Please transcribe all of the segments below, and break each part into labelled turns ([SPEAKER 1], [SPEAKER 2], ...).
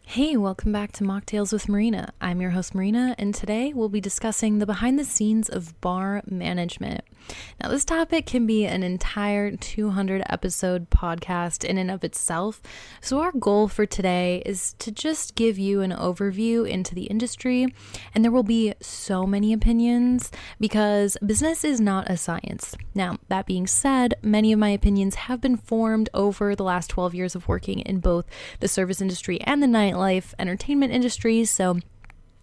[SPEAKER 1] Hey, welcome back to Mocktails with Marina. I'm your host, Marina, and today we'll be discussing the behind the scenes of bar management. Now, this topic can be an entire 200 episode podcast in and of itself, so our goal for today is to just give you an overview into the industry, and there will be so many opinions because business is not a science. Now, that being said, many of my opinions have been formed over the last 12 years of working in both the service industry and the nightlife entertainment industry, so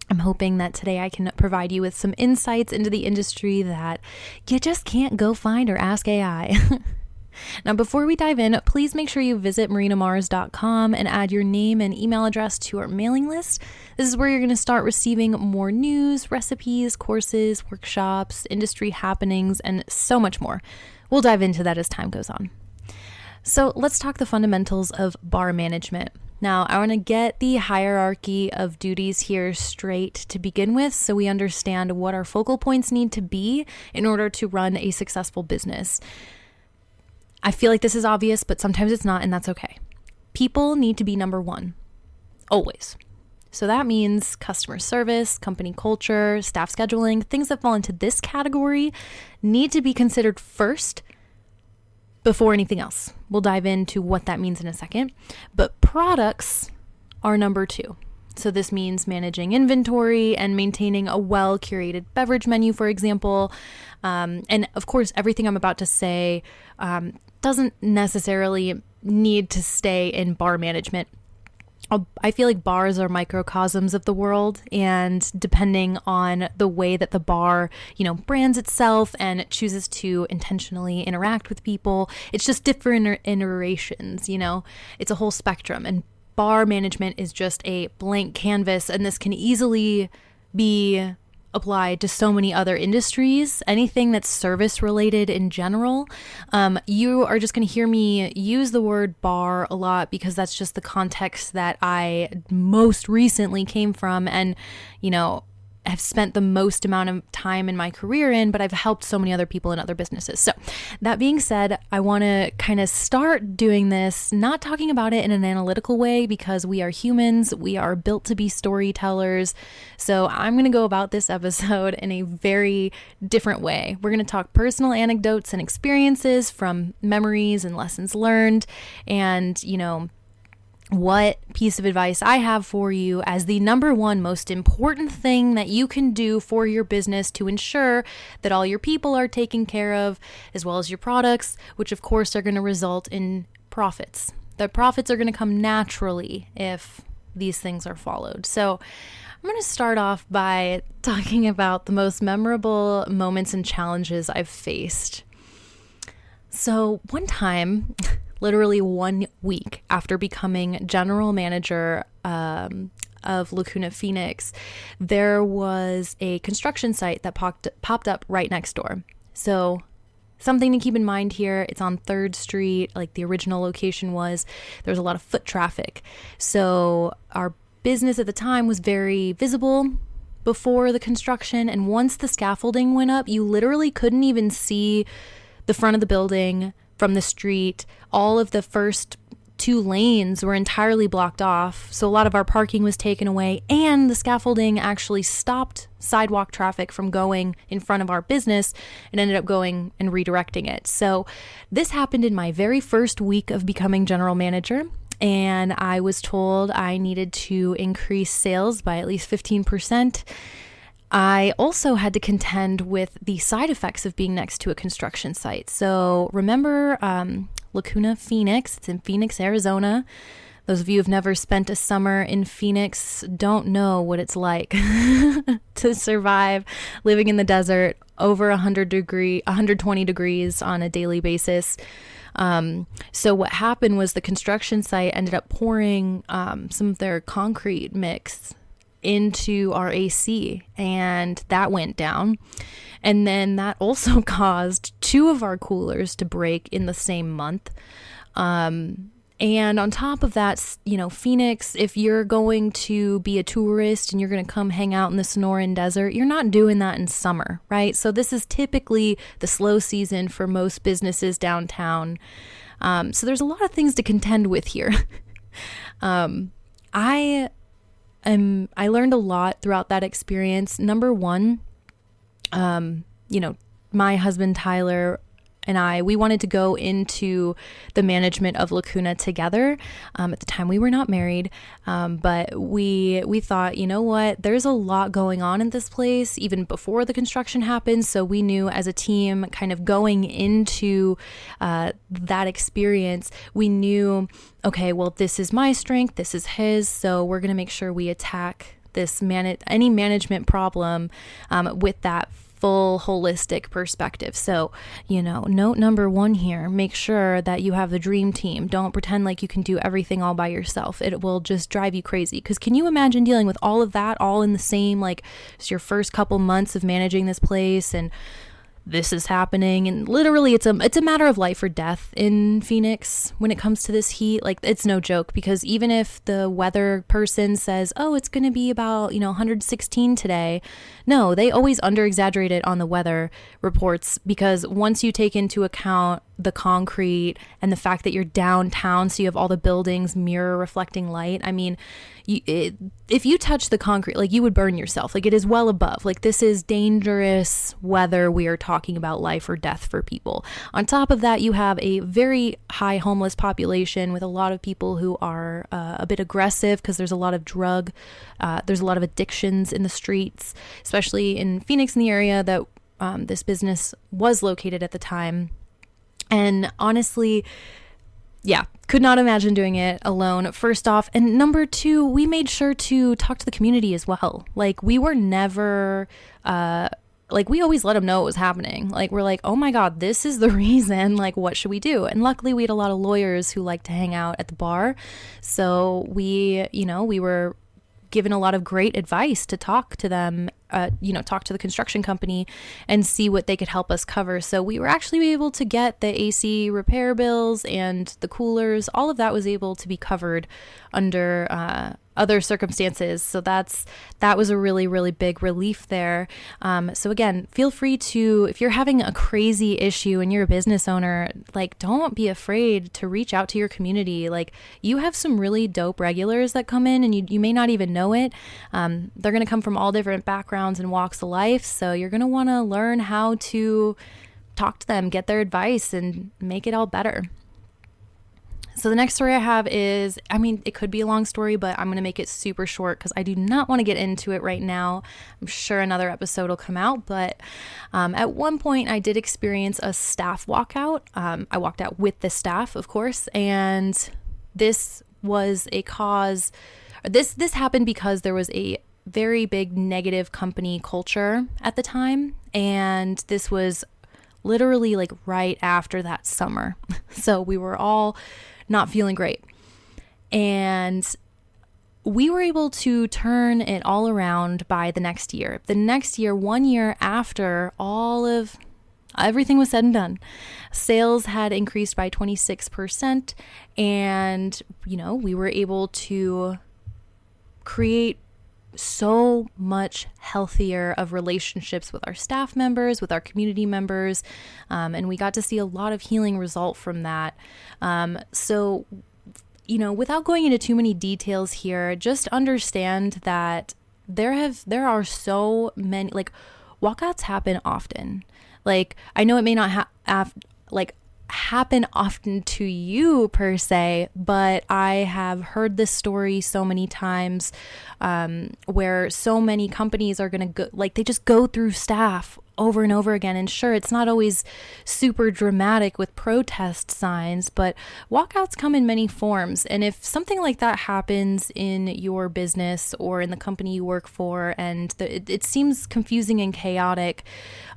[SPEAKER 1] I'm hoping that today I can provide you with some insights into the industry that you just can't go find or ask AI. Now, before we dive in, please make sure you visit marinamars.com and add your name and email address to our mailing list. This is where you're going to start receiving more news, recipes, courses, workshops, industry happenings, and so much more. We'll dive into that as time goes on. So let's talk the fundamentals of bar management. Now, I want to get the hierarchy of duties here straight to begin with so we understand what our focal points need to be in order to run a successful business. I feel like this is obvious, but sometimes it's not, and that's okay. People need to be number one, always. So that means customer service, company culture, staff scheduling, things that fall into this category need to be considered first before anything else. We'll dive into what that means in a second. But products are number two. So this means managing inventory and maintaining a well-curated beverage menu, for example. And of course, everything I'm about to say doesn't necessarily need to stay in bar management. I feel like bars are microcosms of the world, and depending on the way that the bar, brands itself and chooses to intentionally interact with people, it's just different iterations, it's a whole spectrum, and bar management is just a blank canvas, and this can easily be applied to so many other industries, anything that's service related in general. You are just going to hear me use the word bar a lot because that's just the context that I most recently came from and, have spent the most amount of time in my career in, but I've helped so many other people in other businesses. So that being said, I want to kind of start doing this, not talking about it in an analytical way because we are humans. We are built to be storytellers. So I'm going to go about this episode in a very different way. We're going to talk personal anecdotes and experiences from memories and lessons learned and, what piece of advice I have for you as the number one most important thing that you can do for your business to ensure that all your people are taken care of, as well as your products, which of course are going to result in profits. The profits are going to come naturally if these things are followed. So I'm going to start off by talking about the most memorable moments and challenges I've faced. So one time, literally 1 week after becoming general manager of Lacuna Phoenix, there was a construction site that popped up right next door. So something to keep in mind here, it's on 3rd Street, like the original location was. There was a lot of foot traffic. So our business at the time was very visible before the construction. And once the scaffolding went up, you literally couldn't even see the front of the building from the street. All of the first 2 lanes were entirely blocked off, so a lot of our parking was taken away, and the scaffolding actually stopped sidewalk traffic from going in front of our business and ended up going and redirecting it. So this happened in my very first week of becoming general manager, and I was told I needed to increase sales by at least 15%. I also had to contend with the side effects of being next to a construction site. So remember Lacuna Phoenix, it's in Phoenix, Arizona. Those of you who've never spent a summer in Phoenix don't know what it's like to survive living in the desert over 120 degrees on a daily basis. So what happened was the construction site ended up pouring some of their concrete mix into our AC, and that went down. And then that also caused 2 of our coolers to break in the same month. And on top of that, Phoenix, if you're going to be a tourist and you're going to come hang out in the Sonoran Desert, you're not doing that in summer, right? So this is typically the slow season for most businesses downtown. So there's a lot of things to contend with here. I learned a lot throughout that experience. Number one, my husband Tyler and we wanted to go into the management of Lacuna together. At the time we were not married, but we thought, you know what, there's a lot going on in this place even before the construction happened. So we knew as a team, kind of going into that experience, we knew, okay, well, this is my strength, this is his, so we're going to make sure we attack any management problem with that full holistic perspective. So, note number one here, make sure that you have the dream team. Don't pretend like you can do everything all by yourself. It will just drive you crazy. Because can you imagine dealing with all of that all in the same, like, it's your first couple months of managing this place and this is happening, and literally it's a matter of life or death in Phoenix when it comes to this heat. Like, it's no joke, because even if the weather person says, oh, it's going to be about 116 today, no, they always under exaggerate it on the weather reports, because once you take into account the concrete and the fact that you're downtown, so you have all the buildings mirror reflecting light, I mean, if you touch the concrete, like, you would burn yourself. Like, it is well above, like, this is dangerous weather. We are talking about life or death for people. On top of that, you have a very high homeless population with a lot of people who are a bit aggressive, because there's a lot of there's a lot of addictions in the streets, especially in Phoenix, in the area that this business was located at the time. And honestly, yeah, could not imagine doing it alone, first off. And number two, we made sure to talk to the community as well. Like, we were never, we always let them know what was happening. Like, we're like, oh my God, this is the reason, like, what should we do? And luckily we had a lot of lawyers who like to hang out at the bar. So we were given a lot of great advice to talk to them, talk to the construction company and see what they could help us cover. So we were actually able to get the AC repair bills and the coolers. All of that was able to be covered under other circumstances. So that was a really, really big relief there. So again, feel free to, if you're having a crazy issue and you're a business owner, like, don't be afraid to reach out to your community. Like, you have some really dope regulars that come in, and you may not even know it. They're going to come from all different backgrounds and walks of life. So you're going to want to learn how to talk to them, get their advice, and make it all better. So the next story I have is, it could be a long story, but I'm going to make it super short because I do not want to get into it right now. I'm sure another episode will come out, but at one point I did experience a staff walkout. I walked out with the staff, of course, and this was a cause. This happened because there was a very big negative company culture at the time, and this was literally like right after that summer. So we were all not feeling great. And we were able to turn it all around by the next year. The next year, 1 year after everything was said and done, sales had increased by 26%. And, we were able to create so much healthier of relationships with our staff members, with our community members, and we got to see a lot of healing result from that. So, without going into too many details here, just understand that there are so many, like, walkouts happen often. Like, I know it may not happen often to you per se, but I have heard this story so many times where so many companies are going to go, like, they just go through staff over and over again. And sure, it's not always super dramatic with protest signs, but walkouts come in many forms. And if something like that happens in your business or in the company you work for, and it seems confusing and chaotic,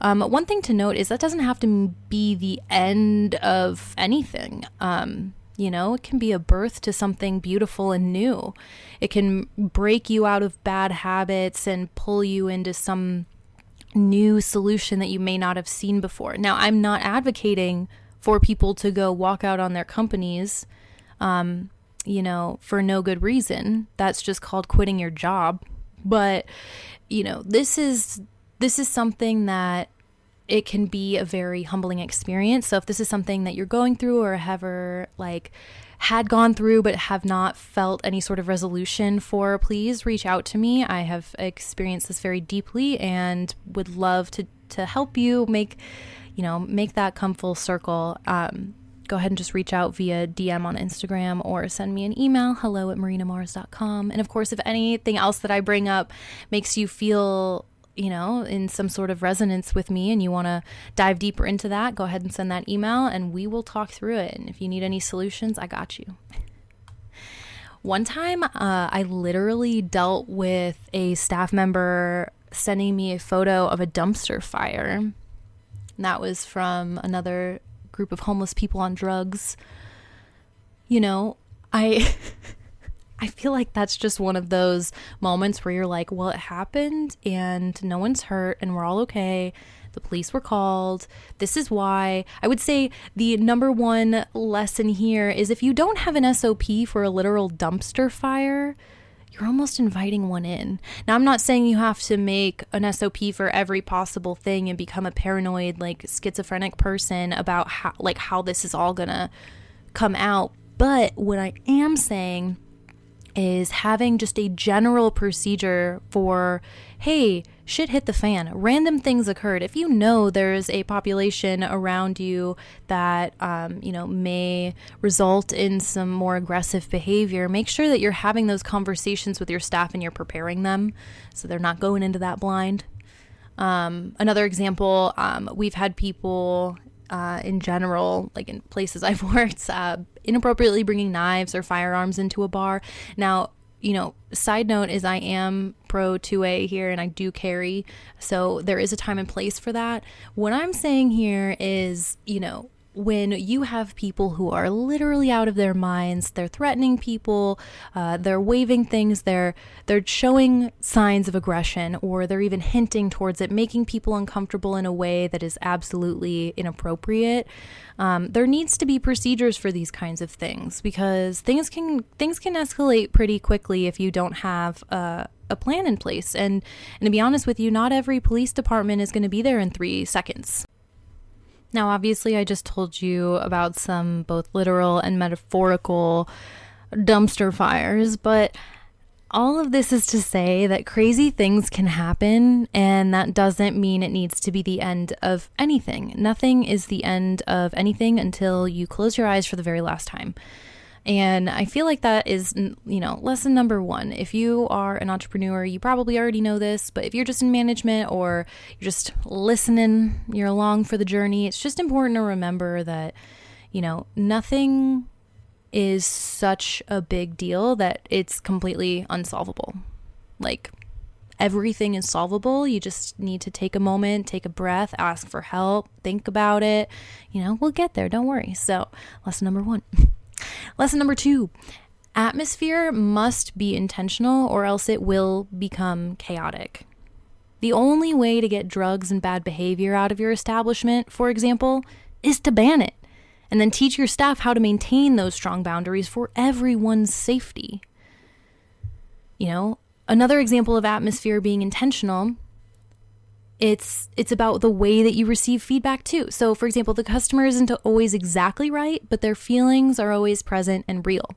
[SPEAKER 1] one thing to note is that doesn't have to be the end of anything. It can be a birth to something beautiful and new. It can break you out of bad habits and pull you into some new solution that you may not have seen before. Now, I'm not advocating for people to go walk out on their companies, for no good reason. That's just called quitting your job. But, this is something that it can be a very humbling experience. So if this is something that you're going through or ever had gone through but have not felt any sort of resolution for, please reach out to me. I have experienced this very deeply and would love to help you make that come full circle. Go ahead and just reach out via DM on Instagram or send me an email, hello@marinamars.com. And of course, if anything else that I bring up makes you feel, in some sort of resonance with me and you want to dive deeper into that, go ahead and send that email and we will talk through it. And if you need any solutions, I got you. One time, I literally dealt with a staff member sending me a photo of a dumpster fire. And that was from another group of homeless people on drugs. I feel like that's just one of those moments where you're like, well, it happened and no one's hurt and we're all okay. The police were called. This is why. I would say the number one lesson here is if you don't have an SOP for a literal dumpster fire, you're almost inviting one in. Now, I'm not saying you have to make an SOP for every possible thing and become a paranoid, schizophrenic person about how this is all gonna come out. But what I am saying is having just a general procedure for, hey, shit hit the fan. Random things occurred. If you know there's a population around you that, may result in some more aggressive behavior, make sure that you're having those conversations with your staff and you're preparing them so they're not going into that blind. Another example, we've had people in general, like in places I've worked, inappropriately bringing knives or firearms into a bar. Now, side note is I am pro 2A here and I do carry, so there is a time and place for that. What I'm saying here is, when you have people who are literally out of their minds, they're threatening people, they're waving things, they're showing signs of aggression, or they're even hinting towards it, making people uncomfortable in a way that is absolutely inappropriate. There needs to be procedures for these kinds of things because things can escalate pretty quickly if you don't have a plan in place. And to be honest with you, not every police department is going to be there in 3 seconds. Now, obviously, I just told you about some both literal and metaphorical dumpster fires, but all of this is to say that crazy things can happen, and that doesn't mean it needs to be the end of anything. Nothing is the end of anything until you close your eyes for the very last time. And I feel like that is, lesson number 1. If you are an entrepreneur, you probably already know this, but if you're just in management or you're just listening, you're along for the journey, it's just important to remember that, nothing is such a big deal that it's completely unsolvable. Everything is solvable. You just need to take a moment, take a breath, ask for help, think about it. We'll get there. Don't worry. So, lesson number 1. Lesson number 2, atmosphere must be intentional or else it will become chaotic. The only way to get drugs and bad behavior out of your establishment, for example, is to ban it and then teach your staff how to maintain those strong boundaries for everyone's safety. Another example of atmosphere being intentional, it's about the way that you receive feedback too. So for example, the customer isn't always exactly right, but their feelings are always present and real.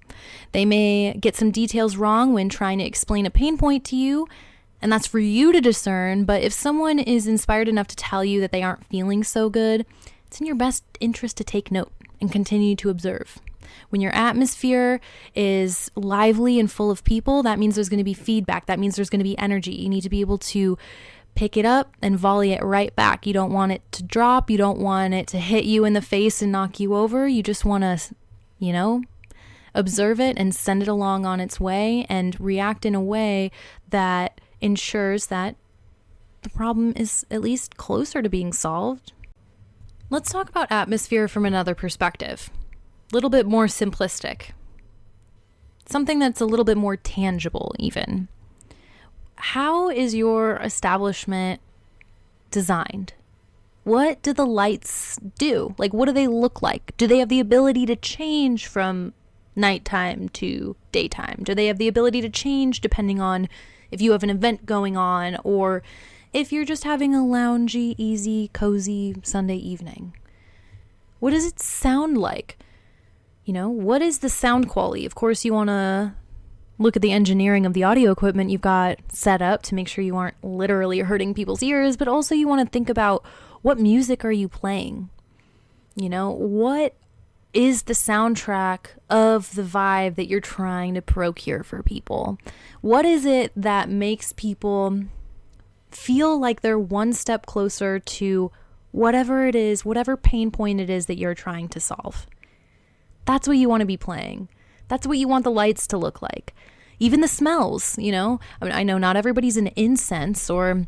[SPEAKER 1] They may get some details wrong when trying to explain a pain point to you, and that's for you to discern. But if someone is inspired enough to tell you that they aren't feeling so good, it's in your best interest to take note and continue to observe. When your atmosphere is lively and full of people, that means there's going to be feedback. That means there's going to be energy. You need to be able to pick it up and volley it right back. You don't want it to drop. You don't want it to hit you in the face and knock you over. You just want to, observe it and send it along on its way and react in a way that ensures that the problem is at least closer to being solved. Let's talk about atmosphere from another perspective. A little bit more simplistic. Something that's a little bit more tangible even. How is your establishment designed? What do the lights do? What do they look like? Do they have the ability to change from nighttime to daytime? Do they have the ability to change depending on if you have an event going on or if you're just having a loungy, easy, cozy Sunday evening? What does it sound like? What is the sound quality? Of course, you want to look at the engineering of the audio equipment you've got set up to make sure you aren't literally hurting people's ears, but also you want to think about, what music are you playing? What is the soundtrack of the vibe that you're trying to procure for people? What is it that makes people feel like they're one step closer to whatever it is, whatever pain point it is that you're trying to solve? That's what you want to be playing. That's what you want the lights to look like. Even the smells, I know not everybody's into incense or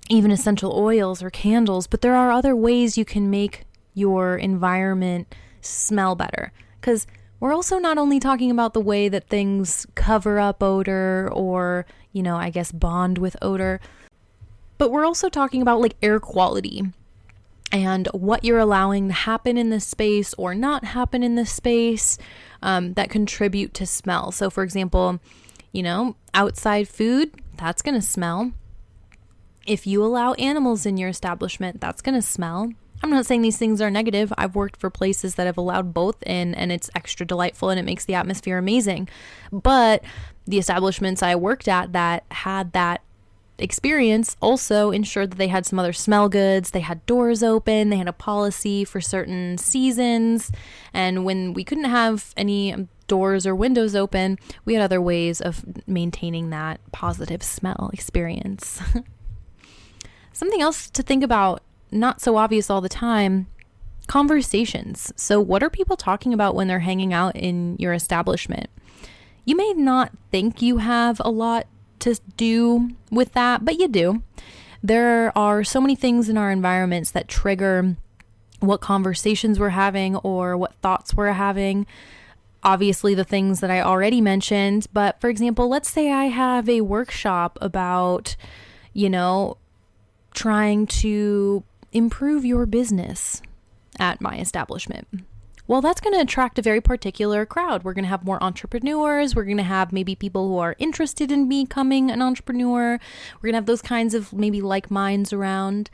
[SPEAKER 1] even essential oils or candles, but there are other ways you can make your environment smell better. Because we're also not only talking about the way that things cover up odor or, bond with odor, but we're also talking about like air quality and what you're allowing to happen in this space or not happen in this space that contribute to smell. So for example, outside food, that's going to smell. If you allow animals in your establishment, that's going to smell. I'm not saying these things are negative. I've worked for places that have allowed both in, and it's extra delightful and it makes the atmosphere amazing. But the establishments I worked at that had that experience also ensured that they had some other smell goods. They had doors open. They had a policy for certain seasons. And when we couldn't have any doors or windows open, we had other ways of maintaining that positive smell experience. Something else to think about, not so obvious all the time, conversations. So what are people talking about when they're hanging out in your establishment? You may not think you have a lot to do with that, but you do. There are so many things in our environments that trigger what conversations we're having or what thoughts we're having. Obviously, the things that I already mentioned, but for example, let's say I have a workshop about, trying to improve your business at my establishment. Well, that's going to attract a very particular crowd. We're going to have more entrepreneurs. We're going to have maybe people who are interested in becoming an entrepreneur. We're going to have those kinds of maybe like minds around.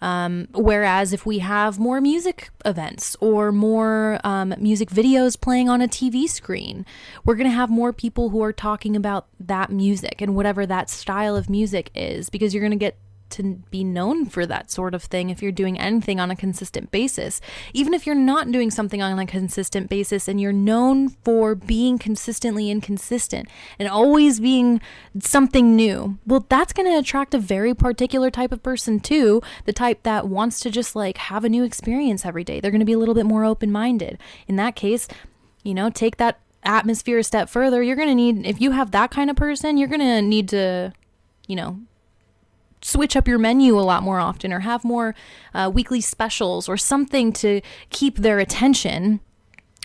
[SPEAKER 1] Whereas if we have more music events or more music videos playing on a TV screen, we're going to have more people who are talking about that music and whatever that style of music is, because you're going to get to be known for that sort of thing if you're doing anything on a consistent basis. Even if you're not doing something on a consistent basis and you're known for being consistently inconsistent and always being something new, well, that's going to attract a very particular type of person too, the type that wants to just like have a new experience every day. They're going to be a little bit more open-minded. In that case, take that atmosphere a step further. You're going to need, if you have that kind of person, you're going to need to, switch up your menu a lot more often or have more weekly specials or something to keep their attention,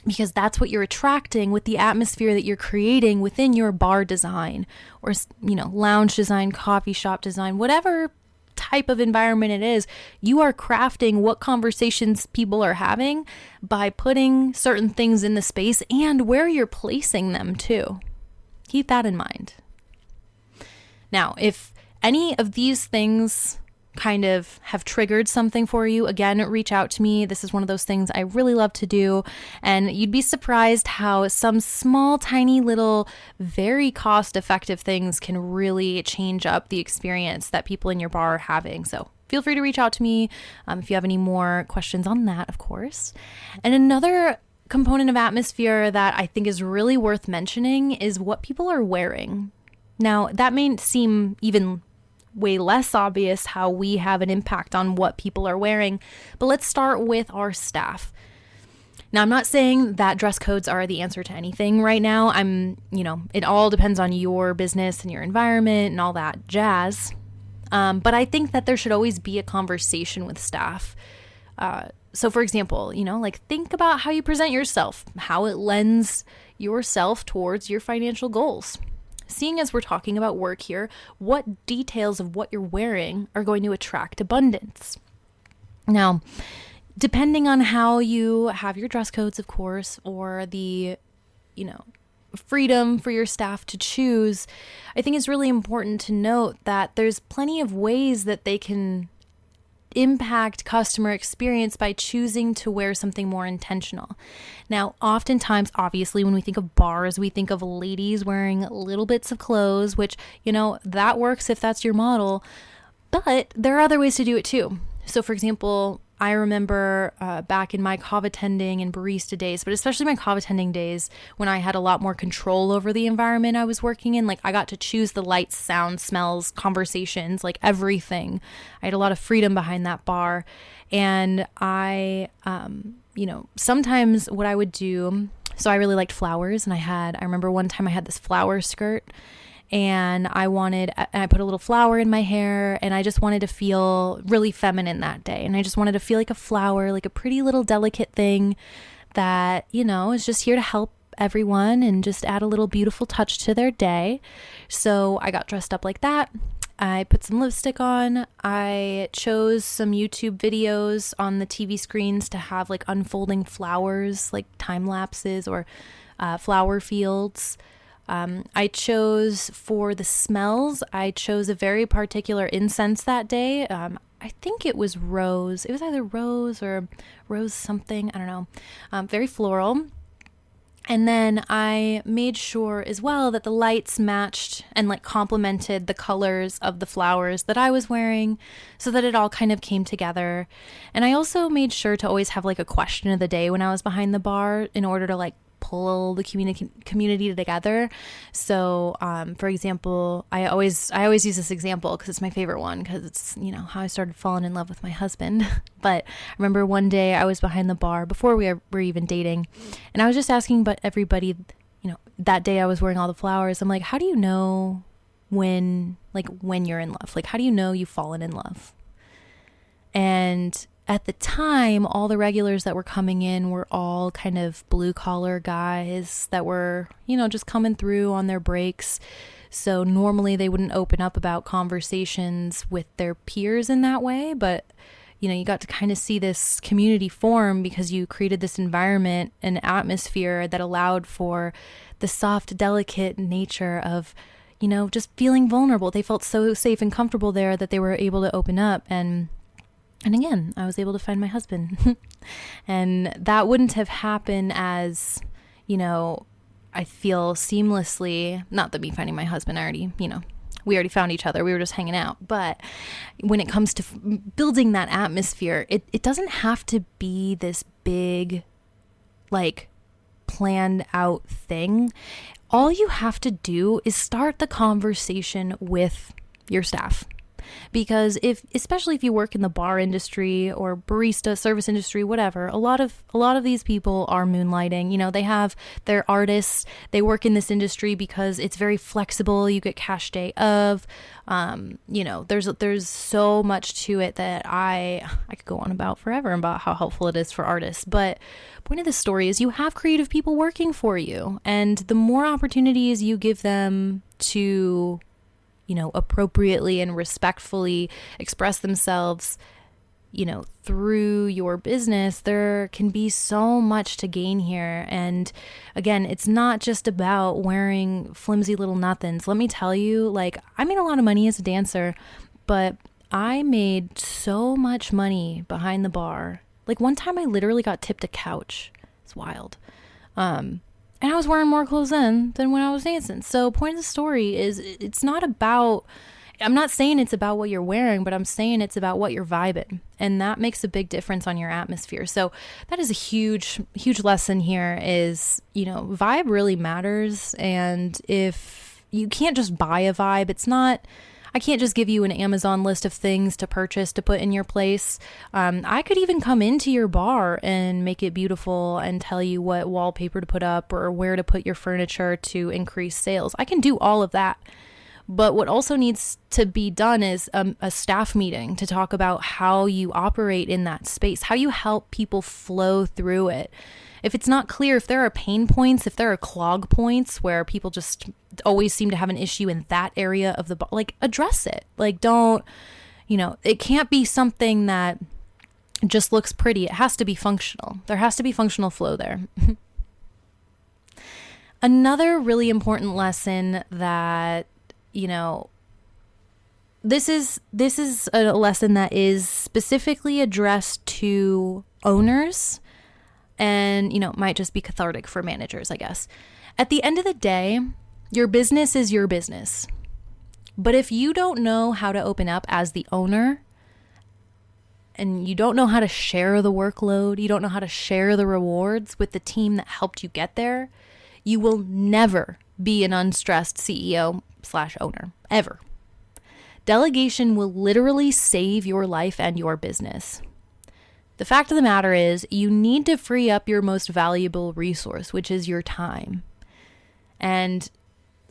[SPEAKER 1] because that's what you're attracting with the atmosphere that you're creating within your bar design or, lounge design, coffee shop design, whatever type of environment it is. You are crafting what conversations people are having by putting certain things in the space and where you're placing them too. Keep that in mind. Now, if any of these things kind of have triggered something for you, again, reach out to me. This is one of those things I really love to do. And you'd be surprised how some small, tiny little, very cost-effective things can really change up the experience that people in your bar are having. So feel free to reach out to me if you have any more questions on that, of course. And another component of atmosphere that I think is really worth mentioning is what people are wearing. Now, that may seem even way less obvious how we have an impact on what people are wearing, but let's start with our staff. Now, I'm not saying that dress codes are the answer to anything right now. It all depends on your business and your environment and all that jazz. But I think that there should always be a conversation with staff. So for example, think about how you present yourself, how it lends yourself towards your financial goals. Seeing as we're talking about work here, what details of what you're wearing are going to attract abundance? Now, depending on how you have your dress codes, of course, or the, freedom for your staff to choose, I think it's really important to note that there's plenty of ways that they can impact customer experience by choosing to wear something more intentional. Now, oftentimes, obviously, when we think of bars, we think of ladies wearing little bits of clothes, which, that works if that's your model. But there are other ways to do it too. So, for example, I remember back in my cava tending and barista days, but especially my cava tending days when I had a lot more control over the environment I was working in. Like, I got to choose the lights, sounds, smells, conversations, like everything. I had a lot of freedom behind that bar. And I, sometimes what I would do, so I really liked flowers, and I remember one time I had this flower skirt, and I put a little flower in my hair, and I just wanted to feel really feminine that day. And I just wanted to feel like a flower, like a pretty little delicate thing that, is just here to help everyone and just add a little beautiful touch to their day. So I got dressed up like that. I put some lipstick on. I chose some YouTube videos on the TV screens to have like unfolding flowers, like time lapses or flower fields. I chose for the smells, I chose a very particular incense that day. I think it was rose. It was either rose or rose something. I don't know. Very floral. And then I made sure as well that the lights matched and like complemented the colors of the flowers that I was wearing so that it all kind of came together. And I also made sure to always have like a question of the day when I was behind the bar in order to like pull the community together. So, for example, I always use this example because it's my favorite one, because it's, how I started falling in love with my husband. But I remember one day I was behind the bar before we were even dating, and I was just asking but everybody, that day I was wearing all the flowers. I'm like, how do you know when you're in love? Like, how do you know you've fallen in love? And at the time, all the regulars that were coming in were all kind of blue collar guys that were, just coming through on their breaks. So normally they wouldn't open up about conversations with their peers in that way. But, you got to kind of see this community form because you created this environment and atmosphere that allowed for the soft, delicate nature of, just feeling vulnerable. They felt so safe and comfortable there that they were able to open up. And again, I was able to find my husband. And that wouldn't have happened as, I feel seamlessly, not that me finding my husband, we already found each other. We were just hanging out. But when it comes to building that atmosphere, it doesn't have to be this big, like, planned out thing. All you have to do is start the conversation with your staff. Because especially if you work in the bar industry or barista service industry, whatever, a lot of these people are moonlighting. They're artists. They work in this industry because it's very flexible. You get cash day of, there's so much to it that I could go on about forever about how helpful it is for artists. But point of the story is you have creative people working for you, and the more opportunities you give them to appropriately and respectfully express themselves, through your business, there can be so much to gain here. And again, it's not just about wearing flimsy little nothings. Let me tell you, like, I made a lot of money as a dancer, but I made so much money behind the bar. Like, one time I literally got tipped a couch. It's wild. And I was wearing more clothes then than when I was dancing. So point of the story is it's not about, I'm not saying it's about what you're wearing, but I'm saying it's about what you're vibing. And that makes a big difference on your atmosphere. So that is a huge, huge lesson here is, vibe really matters. And if you can't just buy a vibe, I can't just give you an Amazon list of things to purchase to put in your place. I could even come into your bar and make it beautiful and tell you what wallpaper to put up or where to put your furniture to increase sales. I can do all of that. But what also needs to be done is a staff meeting to talk about how you operate in that space, how you help people flow through it. If it's not clear, if there are pain points, if there are clog points where people just always seem to have an issue in that area of the, like, address it. Like, don't, it can't be something that just looks pretty. It has to be functional. There has to be functional flow there. Another really important lesson that, this is a lesson that is specifically addressed to owners, and might just be cathartic for managers, I guess. At the end of the day, your business is your business. But if you don't know how to open up as the owner, and you don't know how to share the workload, you don't know how to share the rewards with the team that helped you get there, you will never be an unstressed CEO/owner, ever. Delegation will literally save your life and your business. The fact of the matter is, you need to free up your most valuable resource, which is your time. And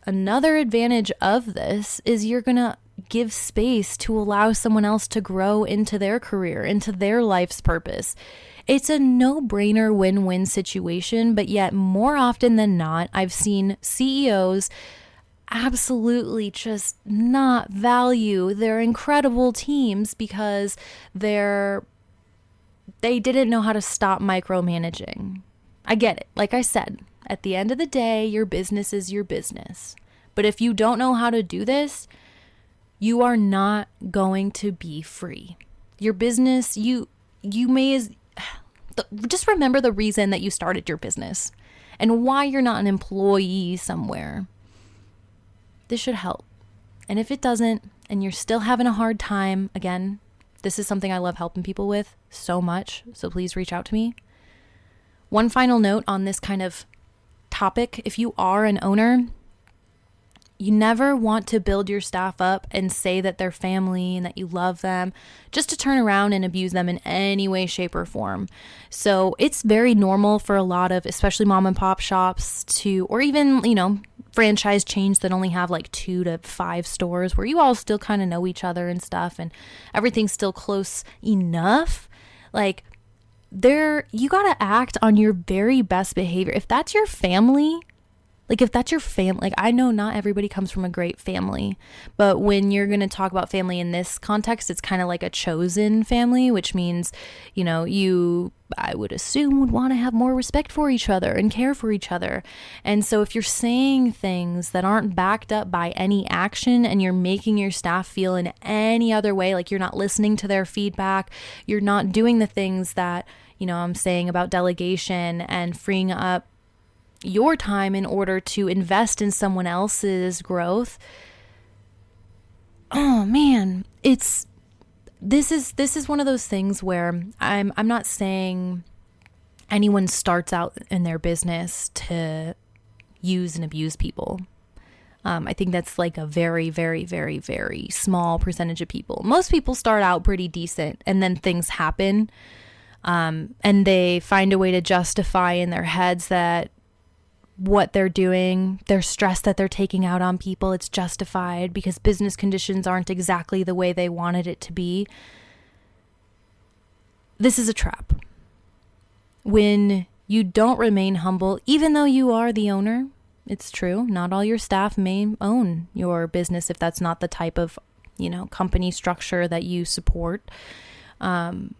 [SPEAKER 1] another advantage of this is you're going to give space to allow someone else to grow into their career, into their life's purpose. It's a no-brainer win-win situation, but yet more often than not, I've seen CEOs absolutely just not value their incredible teams because they didn't know how to stop micromanaging. I get it. Like I said, at the end of the day, your business is your business. But if you don't know how to do this, you are not going to be free. Your business, you may just remember the reason that you started your business and why you're not an employee somewhere. This should help. And if it doesn't, and you're still having a hard time, again, this is something I love helping people with so much, so please reach out to me. One final note on this kind of topic: if you are an owner, you never want to build your staff up and say that they're family and that you love them just to turn around and abuse them in any way, shape, or form. So it's very normal for a lot of, especially mom and pop shops or even, franchise chains that only have like 2 to 5 stores where you all still kind of know each other and stuff and everything's still close enough. Like, you got to act on your very best behavior. If that's your family, I know not everybody comes from a great family, but when you're going to talk about family in this context, it's kind of like a chosen family, which means, I would assume, would want to have more respect for each other and care for each other. And so if you're saying things that aren't backed up by any action and you're making your staff feel in any other way, like you're not listening to their feedback, you're not doing the things that, I'm saying about delegation and freeing up your time in order to invest in someone else's growth. Oh man, this is one of those things where I'm not saying anyone starts out in their business to use and abuse people. I think that's like a very, very, very, very small percentage of people. Most people start out pretty decent and then things happen, and they find a way to justify in their heads that what they're doing, their stress that they're taking out on people, it's justified because business conditions aren't exactly the way they wanted it to be. This is a trap. When you don't remain humble, even though you are the owner, it's true, not all your staff may own your business if that's not the type of, company structure that you support. You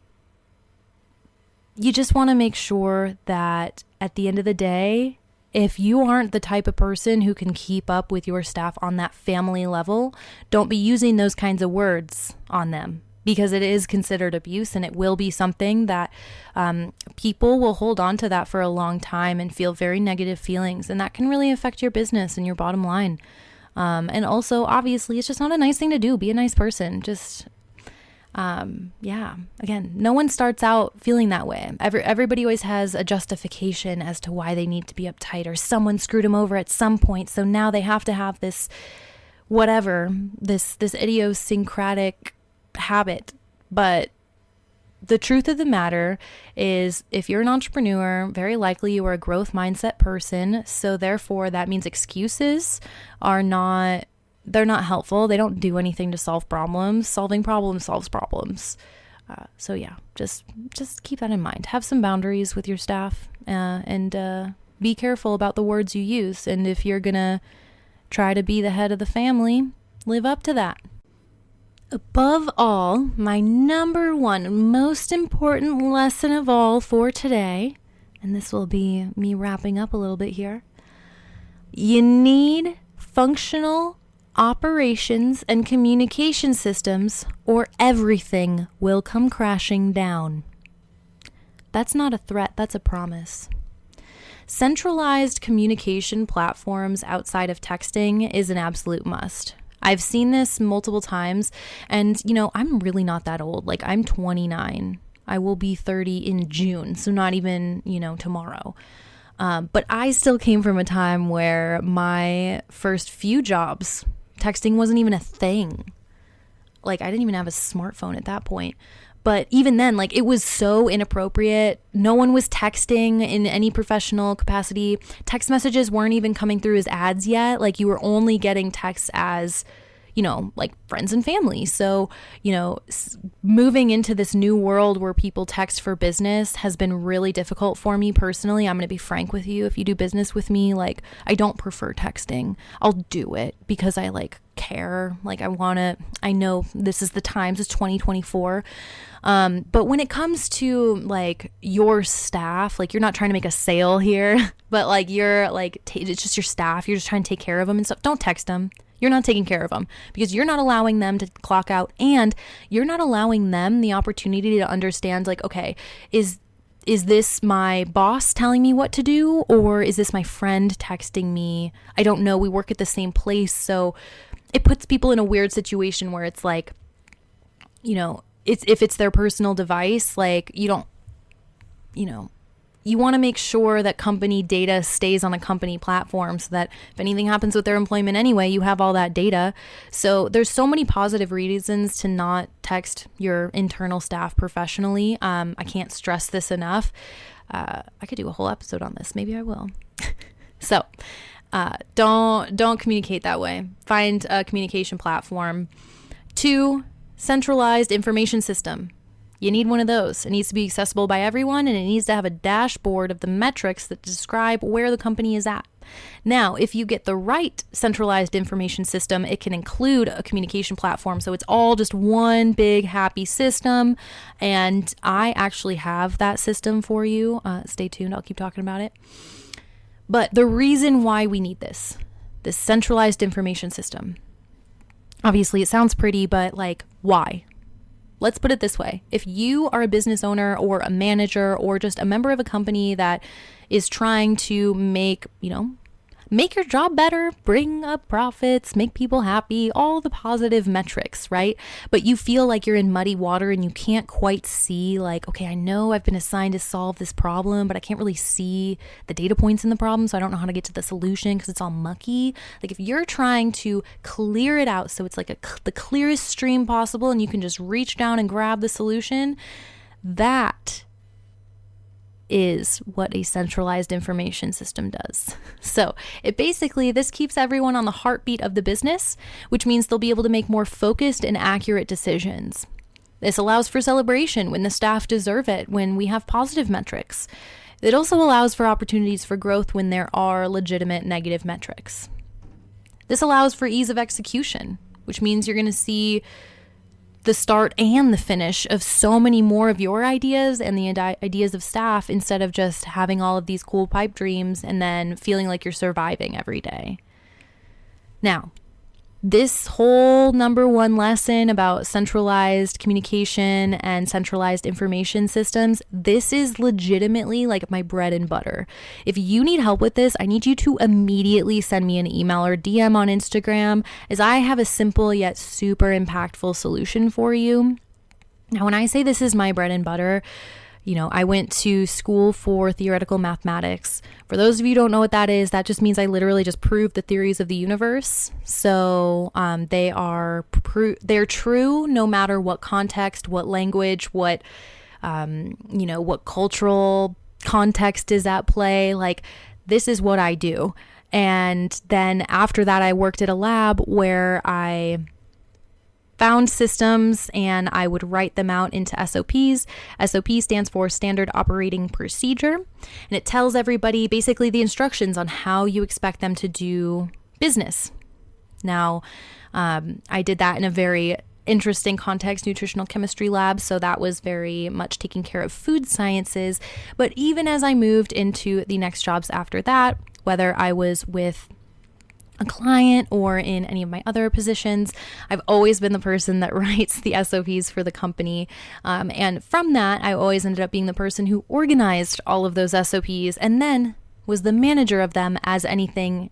[SPEAKER 1] just want to make sure that at the end of the day, if you aren't the type of person who can keep up with your staff on that family level, don't be using those kinds of words on them, because it is considered abuse and it will be something that people will hold on to that for a long time and feel very negative feelings. And that can really affect your business and your bottom line. And also, obviously, it's just not a nice thing to do. Be a nice person. Again, no one starts out feeling that way. Everybody always has a justification as to why they need to be uptight, or someone screwed them over at some point, so now they have to have this idiosyncratic habit. But the truth of the matter is, if you're an entrepreneur, very likely you are a growth mindset person, so therefore that means excuses they're not helpful. They don't do anything to solve problems. Solving problems solves problems. Just keep that in mind. Have some boundaries with your staff, and be careful about the words you use. And if you're going to try to be the head of the family, live up to that. Above all, my number one most important lesson of all for today, and this will be me wrapping up a little bit here, you need functional operations and communication systems, or everything will come crashing down. That's not a threat, that's a promise. Centralized communication platforms outside of texting is an absolute must. I've seen this multiple times, and I'm really not that old. Like, I'm 29. I will be 30 in June, so not even, tomorrow. But I still came from a time where my first few jobs, texting wasn't even a thing. Like, I didn't even have a smartphone at that point. But even then, like, it was so inappropriate. No one was texting in any professional capacity. Text messages weren't even coming through as ads yet. Like, you were only getting texts as, like friends and family. So, moving into this new world where people text for business has been really difficult for me personally. I'm going to be frank with you. If you do business with me, like, I don't prefer texting. I'll do it because I care. I know this is the times, it's 2024. But when it comes to your staff, you're not trying to make a sale here, but you're it's just your staff. You're just trying to take care of them and stuff. Don't text them. You're not taking care of them because you're not allowing them to clock out, and you're not allowing them the opportunity to understand, okay, is this my boss telling me what to do, or is this my friend texting me? I don't know. We work at the same place. So it puts people in a weird situation where it's if it's their personal device, you want to make sure that company data stays on a company platform so that if anything happens with their employment anyway, you have all that data. So there's so many positive reasons to not text your internal staff professionally. I can't stress this enough. I could do a whole episode on this. Maybe I will. So don't communicate that way. Find a communication platform. 2, centralized information system. You need one of those. It needs to be accessible by everyone, and it needs to have a dashboard of the metrics that describe where the company is at. Now, if you get the right centralized information system, it can include a communication platform. So it's all just one big happy system. And I actually have that system for you. Stay tuned. I'll keep talking about it. But the reason why we need this centralized information system, obviously it sounds pretty, but why? Let's put it this way. If you are a business owner or a manager or just a member of a company that is trying to make your job better, bring up profits, make people happy, all the positive metrics, right? But you feel like you're in muddy water and you can't quite see okay, I know I've been assigned to solve this problem, but I can't really see the data points in the problem, so I don't know how to get to the solution because it's all mucky. If you're trying to clear it out so it's the clearest stream possible and you can just reach down and grab the solution, that is what a centralized information system does. So this keeps everyone on the heartbeat of the business, which means they'll be able to make more focused and accurate decisions. This allows for celebration when the staff deserve it, when we have positive metrics. It also allows for opportunities for growth when there are legitimate negative metrics. This allows for ease of execution, which means you're going to see the start and the finish of so many more of your ideas and the ideas of staff, instead of just having all of these cool pipe dreams and then feeling like you're surviving every day. Now, this whole number 1 lesson about centralized communication and centralized information systems, this is legitimately my bread and butter. If you need help with this, I need you to immediately send me an email or DM on Instagram, as I have a simple yet super impactful solution for you. Now, when I say this is my bread and butter, I went to school for theoretical mathematics. For those of you who don't know what that is, that just means I literally just proved the theories of the universe. So they're true no matter what context, what language, what cultural context is at play. This is what I do. And then after that, I worked at a lab where I found systems and I would write them out into SOPs. SOP stands for Standard Operating Procedure, and it tells everybody basically the instructions on how you expect them to do business. Now, I did that in a very interesting context, nutritional chemistry lab, so that was very much taking care of food sciences. But even as I moved into the next jobs after that, whether I was with a client or in any of my other positions, I've always been the person that writes the SOPs for the company. And from that, I always ended up being the person who organized all of those SOPs and then was the manager of them as anything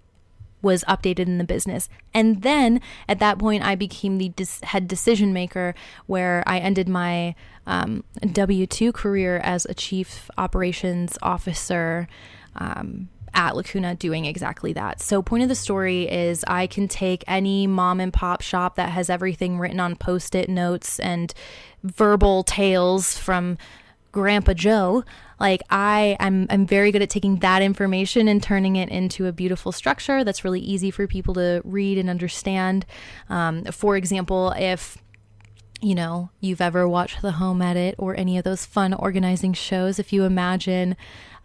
[SPEAKER 1] was updated in the business. And then at that point, I became the head decision maker, where I ended my W-2 career as a chief operations officer at Lacuna, doing exactly that. So point of the story is I can take any mom and pop shop that has everything written on Post-it notes and verbal tales from Grandpa Joe. Like I'm very good at taking that information and turning it into a beautiful structure that's really easy for people to read and understand. For example, if you've ever watched The Home Edit or any of those fun organizing shows, if you imagine,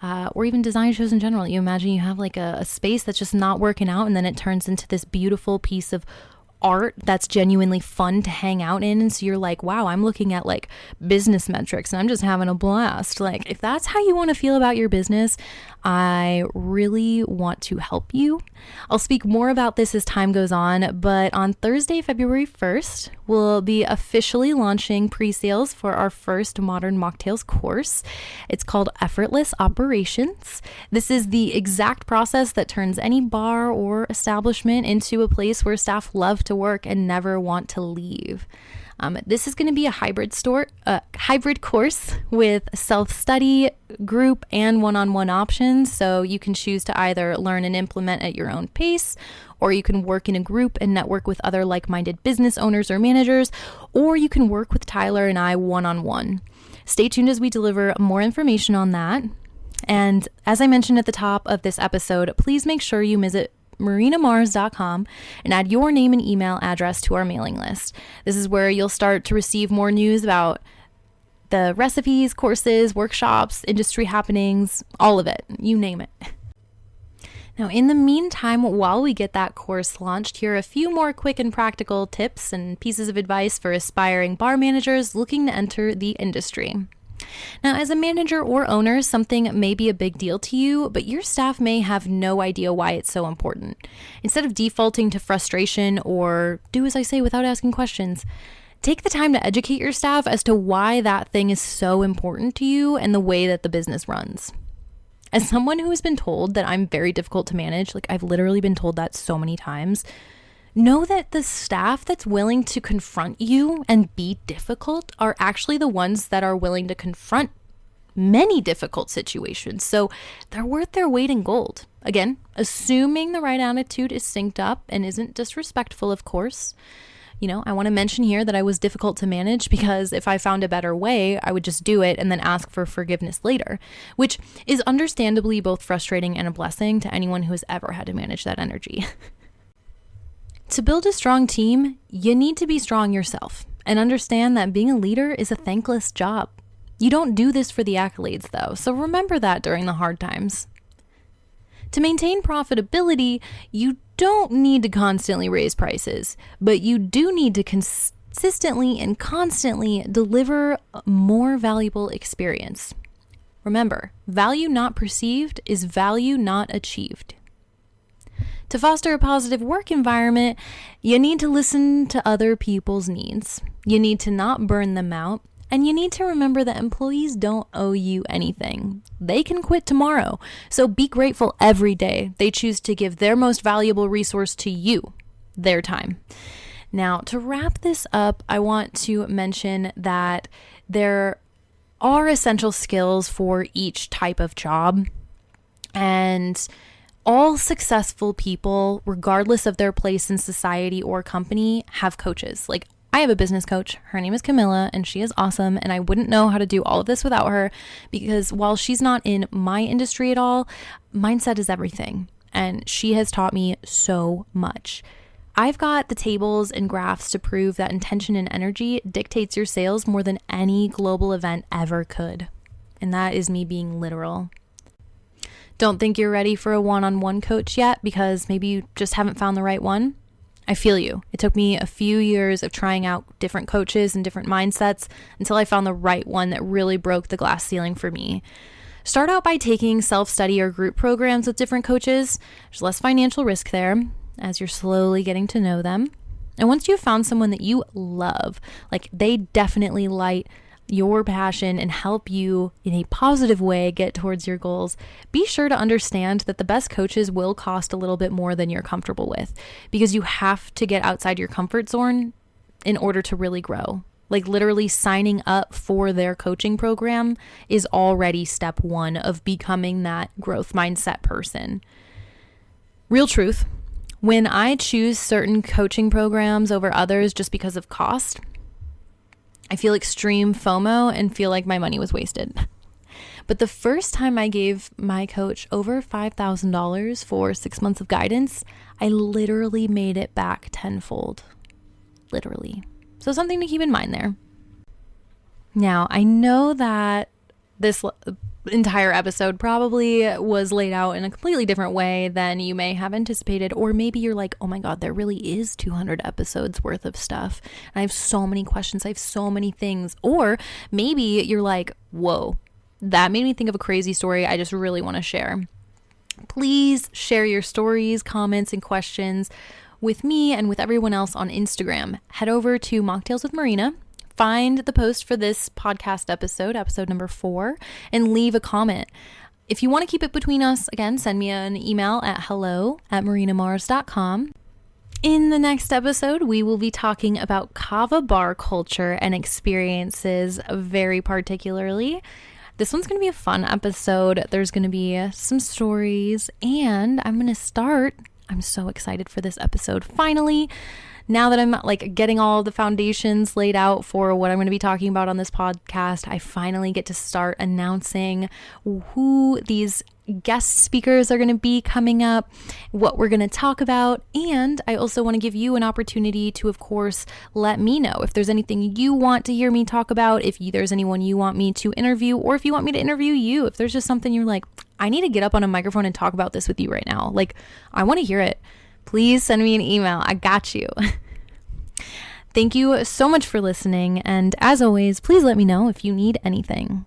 [SPEAKER 1] or even design shows in general, you imagine you have like a space that's just not working out, and then it turns into this beautiful piece of art that's genuinely fun to hang out in. And so you're like, wow, I'm looking at like business metrics and I'm just having a blast. Like, if that's how you want to feel about your business, I really want to help you. I'll speak more about this as time goes on, but on Thursday, February 1st, we'll be officially launching pre-sales for our first Modern Mocktails course. It's called Effortless Operations. This is the exact process that turns any bar or establishment into a place where staff love to work and never want to leave. This is going to be a hybrid course with self-study, group, and one-on-one options. So you can choose to either learn and implement at your own pace, or you can work in a group and network with other like-minded business owners or managers, or you can work with Tyler and I one-on-one. Stay tuned as we deliver more information on that. And as I mentioned at the top of this episode, please make sure you visit marinamars.com and add your name and email address to our mailing list. This is where you'll start to receive more news about the recipes, courses, workshops, industry happenings, all of it, you name it. Now, in the meantime, while we get that course launched, here are a few more quick and practical tips and pieces of advice for aspiring bar managers looking to enter the industry. Now, as a manager or owner, something may be a big deal to you, but your staff may have no idea why it's so important. Instead of defaulting to frustration or do as I say without asking questions, take the time to educate your staff as to why that thing is so important to you and the way that the business runs. As someone who has been told that I'm very difficult to manage, like I've literally been told that so many times, know that the staff that's willing to confront you and be difficult are actually the ones that are willing to confront many difficult situations. So they're worth their weight in gold. Again, assuming the right attitude is synced up and isn't disrespectful, of course. I want to mention here that I was difficult to manage because if I found a better way, I would just do it and then ask for forgiveness later, which is understandably both frustrating and a blessing to anyone who has ever had to manage that energy. To build a strong team, you need to be strong yourself and understand that being a leader is a thankless job. You don't do this for the accolades, though, so remember that during the hard times. To maintain profitability, you don't need to constantly raise prices, but you do need to consistently and constantly deliver a more valuable experience. Remember, value not perceived is value not achieved. To foster a positive work environment, you need to listen to other people's needs. You need to not burn them out. And you need to remember that employees don't owe you anything. They can quit tomorrow. So be grateful every day they choose to give their most valuable resource to you, their time. Now, to wrap this up, I want to mention that there are essential skills for each type of job. And all successful people, regardless of their place in society or company, have coaches. Like, I have a business coach. Her name is Camilla, and she is awesome. And I wouldn't know how to do all of this without her because while she's not in my industry at all, mindset is everything. And she has taught me so much. I've got the tables and graphs to prove that intention and energy dictates your sales more than any global event ever could. And that is me being literal. Don't think you're ready for a one-on-one coach yet because maybe you just haven't found the right one? I feel you. It took me a few years of trying out different coaches and different mindsets until I found the right one that really broke the glass ceiling for me. Start out by taking self-study or group programs with different coaches. There's less financial risk there. as you're slowly getting to know them. And once you've found someone that you love, like they definitely light your passion and help you in a positive way get towards your goals, be sure to understand that the best coaches will cost a little bit more than you're comfortable with, because you have to get outside your comfort zone in order to really grow. Like literally signing up for their coaching program is already step one of becoming that growth mindset person. Real truth, when I choose certain coaching programs over others just because of cost, I feel extreme FOMO and feel like my money was wasted. But the first time I gave my coach over $5,000 for 6 months of guidance, I literally made it back tenfold. Literally. So something to keep in mind there. Now, I know that this entire episode probably was laid out in a completely different way than you may have anticipated, or maybe you're like, oh my God, there really is 200 episodes worth of stuff. And I have so many questions. I have so many things. Or maybe you're like, whoa, that made me think of a crazy story I just really want to share. Please share your stories, comments, and questions with me and with everyone else on Instagram. Head over to Mocktails with Marina. Find the post for this podcast episode number 4, and leave a comment. If you want to keep it between us, again, send me an email at hello@marinamars.com. In the next episode, we will be talking about kava bar culture and experiences very particularly. This one's going to be a fun episode. There's going to be some stories, and I'm so excited for this episode. Finally, now that I'm like getting all the foundations laid out for what I'm going to be talking about on this podcast, I finally get to start announcing who these guest speakers are going to be coming up, what we're going to talk about. And I also want to give you an opportunity to, of course, let me know if there's anything you want to hear me talk about, if there's anyone you want me to interview, or if you want me to interview you, if there's just something you're like, I need to get up on a microphone and talk about this with you right now. Like, I want to hear it. Please send me an email. I got you. Thank you so much for listening. And as always, please let me know if you need anything.